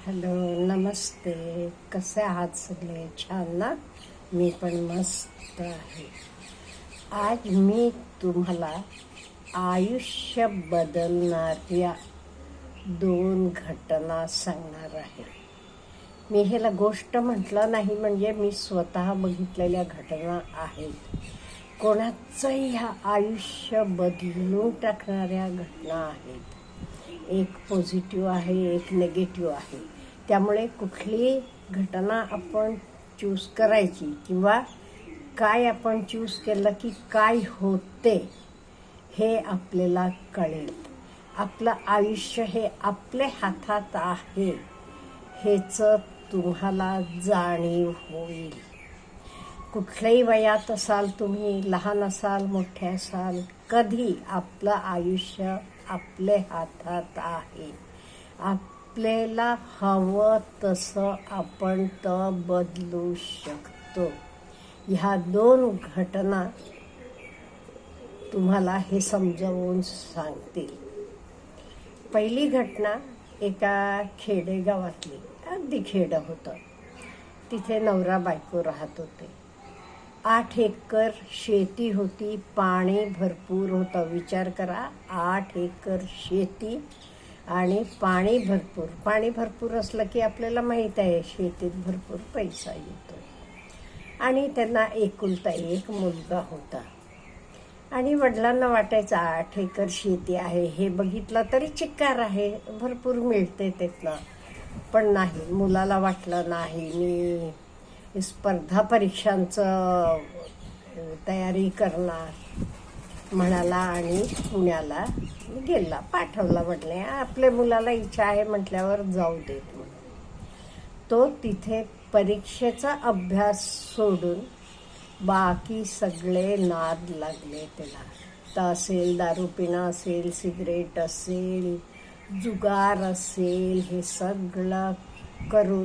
Hello, नमस्ते. कसे आहात सगळे? छान ना? मी पण मस्त आहे. आज मी तुम्हाला आयुष्य बदलणाऱ्या 2 घटना सांगणार आहे. मी ह्याला गोष्ट म्हटलं नाही, म्हणजे मी स्वतः बघितलेल्या घटना आहेत. कोणाचंही ह्या आयुष्य बदलून टाकणाऱ्या घटना आहेत. एक पॉझिटिव्ह आहे, एक निगेटिव्ह आहे. त्यामुळे कुठली घटना आपण चूज करायची किंवा काय आपण चूज केलं की काय होते हे आपल्याला कळेल. आपलं आयुष्य हे आपल्या हातात आहे हेचं तुम्हाला जाणीव होईल. कुठल्याही वयात असाल तुम्ही, लहान असाल, मोठे असाल, कधी आपलं आयुष्य आपल्या हातात आहे. आपल्याला हवं तसं आपण बदलू शकतो. ह्या 2 घटना तुम्हाला हे समजावून सांगतील. पहिली घटना एका खेडेगावातली, अगदी खेडं होतं. तिथे नवरा बायको राहत होते. 8 एकर शेती होती, पाणी भरपूर होतं. विचार करा, 8 एकर शेती आणि पाणी भरपूर. पाणी भरपूर असलं की आपल्याला माहीत आहे शेतीत भरपूर पैसा येतो. आणि त्यांना एकुलता एक मुलगा होता. आणि वडिलांना वाटायचं 8 एकर शेती आहे, हे बघितलं तरी चिक्कार आहे, भरपूर मिळते त्यातनं. पण नाही, मुलाला वाटलं नाही, मी स्पर्धा परीक्षांचं तयारी करणार म्हणाला आणि पुण्याला गेला. पाठवला वडिलांनी. आपल्या मुलाला इच्छा आहे म्हटल्यावर जाऊ देत म्हणून. तो तिथे परीक्षेचा अभ्यास सोडून बाकी सगळे नाद लागले त्याला. तर असेल दारू पिणं असेल, सिगरेट असेल, जुगार असेल, हे सगळं करून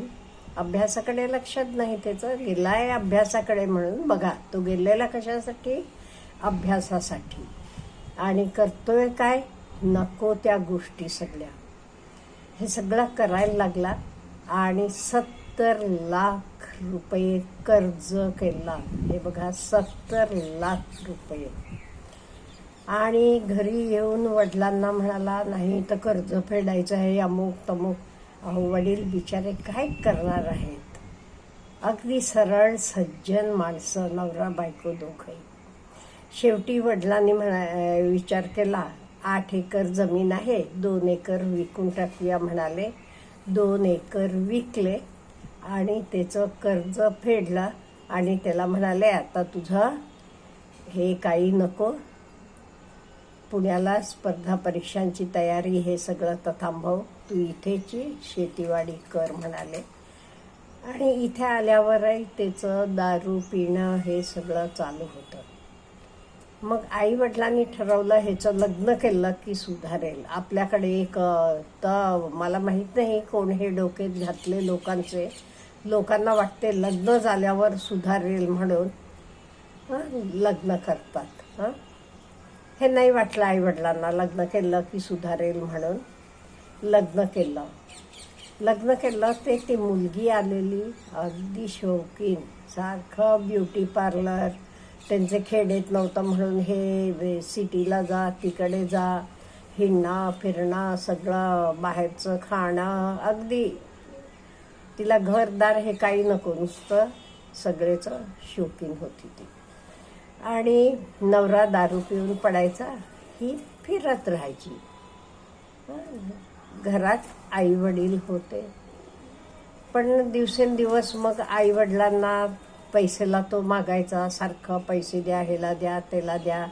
अभ्यासाकडे लक्षात नाही त्याचं. गेलाय अभ्यासाकडे म्हणून. बघा, तो गेलेला कशासाठी? अभ्यासासाठी. आणि करतोय काय? नको त्या गोष्टी सगळ्या. हे सगळं करायला लागला आणि 70 लाख रुपये कर्ज केला. हे बघा, 70 लाख रुपये. आणि घरी येऊन वडिलांना म्हणाला, नाही तर कर्ज फेडायचं आहे, अमुक तमुक. अहो, वडील बिचारे काय करणार आहेत? अगदी सरळ सज्जन माणसं, नवरा बायको दोघंही. शेवटी वडिलांनी विचार केला, 8 एकर जमीन आहे, 2 एकर विकून टाकूया म्हणाले. 2 एकर विकले आणि त्याचं कर्ज फेडलं. आणि त्याला म्हणाले, आता तुझं हे काही नको, पुण्याला स्पर्धा परीक्षांची तयारी हे सगळं तर थांबव, तू इथेची शेतीवाडी कर म्हणाले. आणि इथे आल्यावरही त्याचं दारू पिणं हे सगळं चालू होतं. मग आई वडिलांनी ठरवलं, ह्याचं लग्न केलं की सुधारेल. आपल्याकडे एक तर मला माहीत नाही कोण हे डोक्यात घातले लोकांचे. लोकांना वाटते लग्न झाल्यावर सुधारेल म्हणून लग्न करतात. हे नाही वाटलं आई वडिलांना लग्न केलं की सुधारेल म्हणून. लग्न केलं ते ती मुलगी आलेली, अगदी शौकीन, सारखं ब्युटी पार्लर. त्यांचे खेडेत नव्हतं म्हणून हे सिटीला जा, तिकडे जा, हिंडणं फिरणं, सगळं बाहेरचं खाणं. अगदी तिला घरदार हे काही नको, नुसतं सगळेच शौकीन होती ती. आणि नवरा दारू पिऊन पडायचा, ही फिरत राहायची. घरात आई वडील होते, पण दिवसेंदिवस मग आई वडिलांना पैसेला तो मागायचा, सारखं पैसे द्या, ह्याला द्या, त्याला द्या.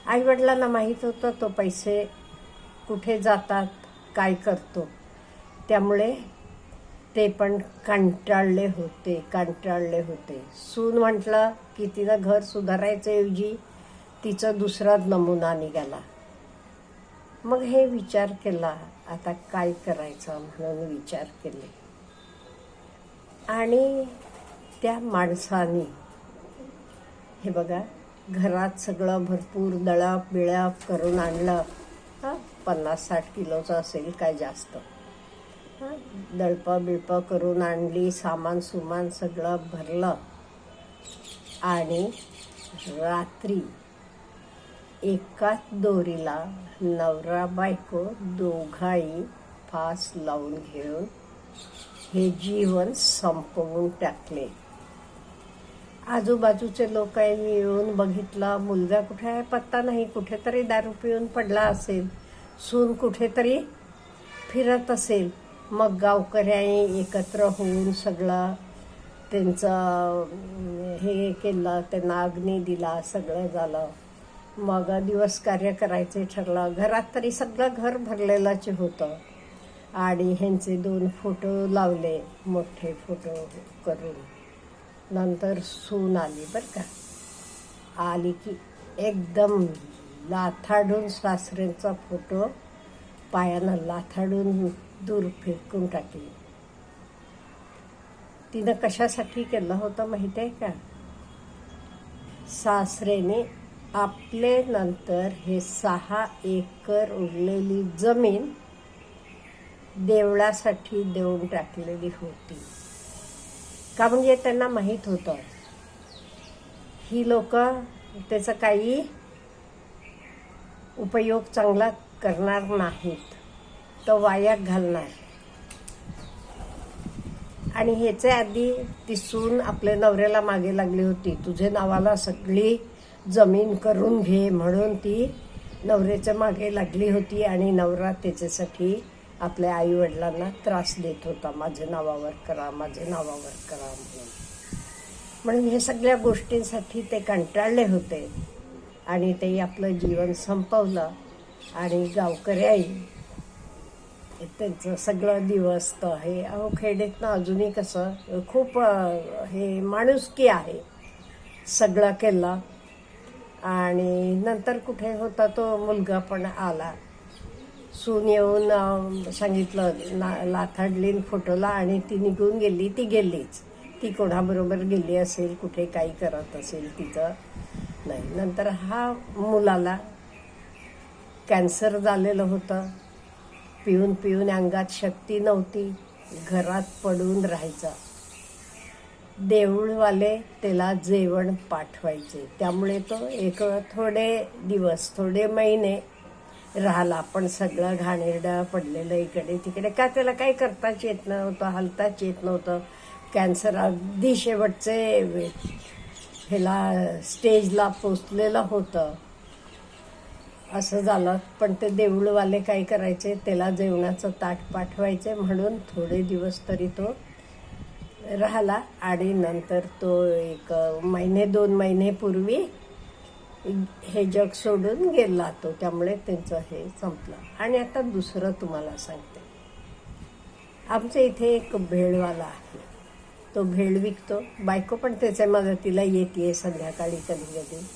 आई वडिलांना माहीत होतं तो पैसे कुठे जातात, काय करतो. त्यामुळे ते पण कंटाळले होते. सून म्हटलं की तिनं घर सुधारायच्याऐवजी तिचं दुसरा नमुना निघाला. मग हे विचार केला, आता काय करायचं म्हणून विचार केले. आणि त्या माणसाने हे बघा, घरात सगळं भरपूर दळप बिळप करून आणलं. 50-60 किलोचं असेल, काय जास्त. दळपं बिळपं करून आणली, सामान सुमान सगळं भरलं आणि रात्री एकाच दोरीला नवरा बायको दोघाही फास लावून घेऊन हे जीवन संपवून टाकले. आजूबाजूचे लोक येऊन बघितलं, मुलगा कुठे आहे पत्ता नाही, कुठेतरी दारू पिऊन पडला असेल, सून कुठेतरी फिरत असेल. मग गावकऱ्यांनी एकत्र होऊन सगळं त्यांचं हे केलं, त्यांना अग्नी दिला, सगळं झालं. मग दिवस कार्य करायचे ठरलं. घरात तरी सगळं घर भरलेलंच होतं आणि ह्यांचे 2 फोटो लावले, मोठे फोटो करून. नंतर सून आली बरं का. आली की एकदम लाथाडून सासऱ्यांचा फोटो पायानं लाथाडून दूर फेकून टाकली. तिनं कशासाठी केलं होतं माहिती आहे का? सासरेने आपले नंतर हे 6 एकर उरलेली जमीन देवळासाठी देऊन टाकलेली होती. का म्हणजे त्यांना माहीत होतं ही लोक त्याचा काही उपयोग चांगला करणार नाहीत, तो वाया घालणार. आणि ह्याचे आधी ती सून आपल्या नवऱ्याला मागे लागली होती, तुझे नावाला सगळी जमीन करून घे म्हणून ती नवऱ्याच्या मागे लागली होती. आणि नवरा त्याच्यासाठी आपल्या आई वडिलांना त्रास देत होता, माझ्या नावावर करा, माझ्या नावावर करा म्हणून हे सगळ्या गोष्टींसाठी ते कंटाळले होते आणि ते आपलं जीवन संपवलं. आणि गावकऱ्याही त्यांचं सगळं दिवस तर हे खेडेतनं अजूनही कसं खूप हे माणुसकी आहे, सगळं केलं. आणि नंतर कुठे होता तो मुलगा पण आला, सून येऊन सांगितलं, लाथाडलीन फोटोला आणि ती निघून गेली. ती गेलीच, ती कोणाबरोबर गेली असेल, कुठे काही करत असेल तिचं नाही. नंतर हा मुलाला कॅन्सर झालेलं होतं, पिऊन पिऊन अंगात शक्ती नव्हती, घरात पडून राहायचा. देऊळवाले त्याला जेवण पाठवायचे, त्यामुळे तो थोडे दिवस थोडे महिने राहिला. पण सगळं घाणेरडं पडलेलं इकडे तिकडे, का त्याला काही करताच येत नव्हतं, हलताच येत नव्हतं. कॅन्सर अगदी शेवटचे ह्याला स्टेजला पोचलेलं होतं. असं झालं. पण ते देऊळवाले काय करायचे, त्याला जेवणाचं ताट पाठवायचे म्हणून थोडे दिवस तरी तो राहिला. आणि नंतर तो 1-2 महिन्यापूर्वी हे जग सोडून गेला तो. त्यामुळे त्यांचं हे संपलं. आणि आता दुसरं तुम्हाला सांगते. आमच्या इथे एक भेळवाला आहे, तो भेळ विकतो, बायको पण त्याच्या मदतीला येते संध्याकाळी कधी कधी.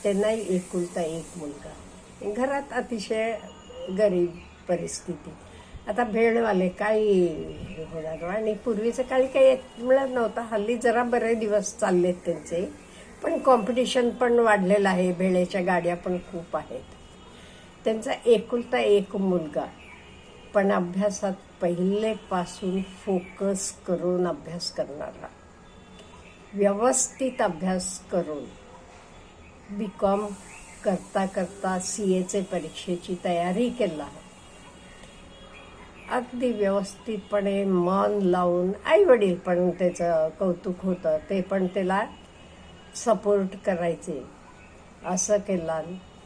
त्यांनाही एकुलता एक मुलगा, घरात अतिशय गरीब परिस्थिती. आता भेळवाले काही होणार. आणि पूर्वीचं काळी काही मिळत नव्हतं, हल्ली जरा बरे दिवस चाललेत त्यांचे, पण कॉम्पिटिशन पण वाढलेलं आहे, भेळेच्या गाड्या पण खूप आहेत. त्यांचा एकुलता एक मुलगा, पण अभ्यासात पहिलेपासून फोकस करून अभ्यास करणारा, व्यवस्थित अभ्यास करून BCom करता करता CAचे परीक्षेची तयारी केला. अगदी व्यवस्थितपणे मन लावून, आई वडील पण त्याचं कौतुक होतं, ते पण त्याला सपोर्ट करायचे. असं केलं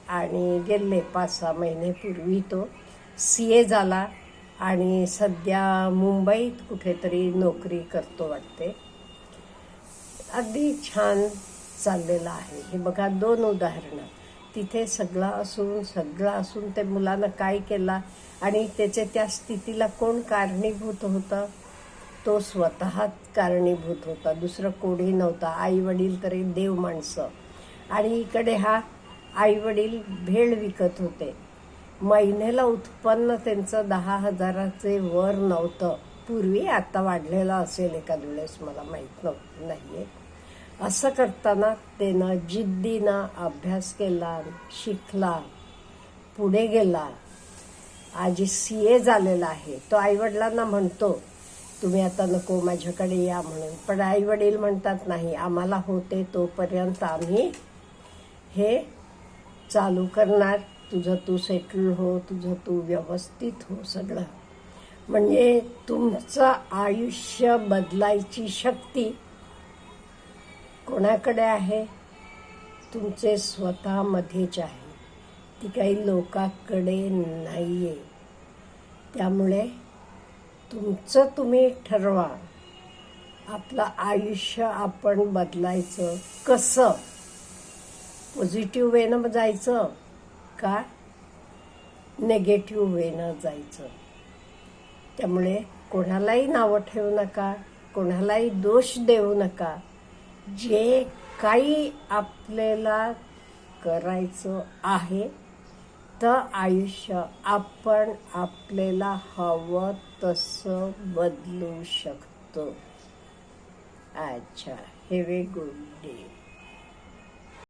आणि गेले 5-6 महिन्यापूर्वी तो CA झाला आणि सध्या मुंबईत कुठेतरी नोकरी करतो वाटते. अगदी छान चाललेलं आहे. हे बघा 2 उदाहरणं. तिथे सगळं असून ते मुलानं काय केला आणि त्याच्या त्या स्थितीला कोण कारणीभूत होतं, तो स्वतः कारणीभूत होता, दुसरं कोणी नव्हता. आई वडील तरी देव माणसं. आणि इकडे हा आई वडील भेळ विकत होते. महिन्याला उत्पन्न त्यांचं 10,000चे वर नव्हतं पूर्वी, आता वाढलेलं असेल एखाद वेळेस, मला माहीत नाहीये. असं करताना त्यानं जिद्दीनं अभ्यास केला, शिकला, पुढे गेला आज CA झालेला आहे, तो आईवडिलांना म्हणतो तुम्ही आता नको माझ्याकडे या म्हणून, पण आईवडील म्हणतात नाही, आम्हाला होते तोपर्यंत आम्ही हे चालू करणार, तुझं तू सेटल हो, तुझं तू व्यवस्थित हो सगळं. म्हणजे तुमचं आयुष्य बदलायची शक्ती कोणाकडे आहे? तुमचे स्वतःमध्येच आहे, ती काही लोकांकडे नाही आहे. त्यामुळे तुमचं तुम्ही ठरवा, आपलं आयुष्य आपण बदलायचं कसं. पॉझिटिव्ह वेनं जायचं का नेगेटिव्ह वेनं जायचं. त्यामुळे कोणालाही नावं ठेवू नका, कोणालाही दोष देऊ नका. जे काही आपल्याला करायचं आहे तर आयुष्य आपण आपल्याला हवं तसं बदलू शकतो. अच्छा, हॅव ए गुड डे.